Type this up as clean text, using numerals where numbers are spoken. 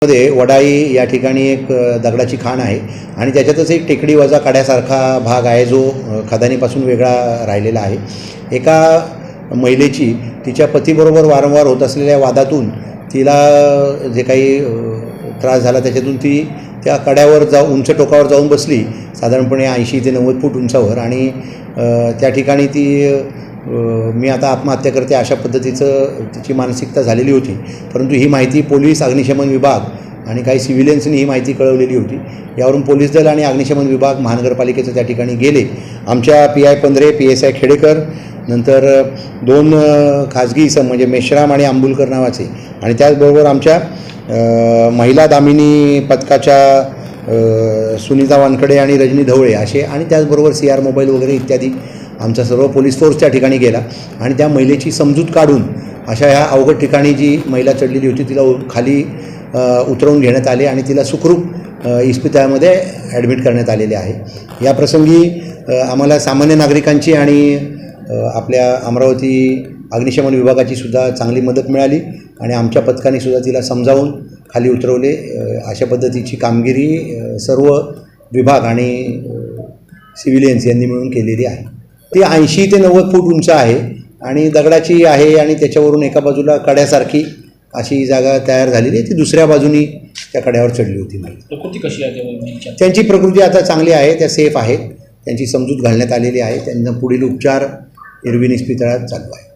मध्ये वडाई या ठिकाणी एक दगडाची खाण आहे आणि त्याच्यातच एक टेकडी वजा काड्यासारखा भाग आहे जो खदानीपासून वेगळा राहिलेला आहे। एका महिलेची तिच्या पतीबरोबर वारंवार होत असलेल्या वादातून तिला जे काही त्रास झाला त्याच्यातून ती त्या कड्यावर उंच टोकावर जाऊन बसली, साधारणपणे 80 ते 90 फूट उंचावर, आणि त्या ठिकाणी ती मी आता आत्महत्या करते अशा पद्धतीचं तिची मानसिकता झालेली होती। परंतु ही माहिती पोलीस, अग्निशमन विभाग आणि काही सिव्हिलियन्सनी ही माहिती कळवलेली होती। यावरून पोलीस दल आणि अग्निशमन विभाग महानगरपालिकेचं त्या ठिकाणी गेले। आमच्या PI पंधरे, PSI खेडेकर, नंतर 2 खाजगी इसम म्हणजे मेश्राम आणि आंबुलकर नावाचे, आणि त्याचबरोबर आमच्या महिला दामिनी पथकाच्या सुनीता वानखडे आणि रजनी ढवळे असे, आणि त्याचबरोबर CR मोबाईल वगैरे इत्यादी आमचा सर्व पोलीस फोर्स त्या ठिकाणी गेला आणि त्या महिलेची समजूत काढून अशा ह्या अवघड ठिकाणी जी महिला चढलेली होती तिला खाली उतरवून घेण्यात आले आणि तिला सुखरूप इस्पितळामध्ये ॲडमिट करण्यात आलेले आहे। या प्रसंगी आम्हाला सामान्य नागरिकांची आणि आपल्या अमरावती अग्निशमन विभागाची सुद्धा चांगली मदत मिळाली आणि आमच्या पथकाने सुद्धा तिला समजावून खाली उतरवले। अशा पद्धतीची कामगिरी सर्व विभाग आणि सिव्हिलियन्स यांनी मिळून केलेली आहे। ती 80 ते 90 फूट उंच आहे आणि दगडाची आहे आणि त्याच्यावरून एका बाजूला कड्यासारखी अशी जागा तयार झालेली आहे। ती दुसऱ्या बाजूनी त्या कड्यावर चढली होती। प्रकृती कशी आहे त्यांची प्रकृती आता चांगली आहे, त्या सेफ आहेत, त्यांची समजूत घालण्यात आलेली आहे। त्यांना पुढील उपचार इरविन इस्पितळात चालू आहे।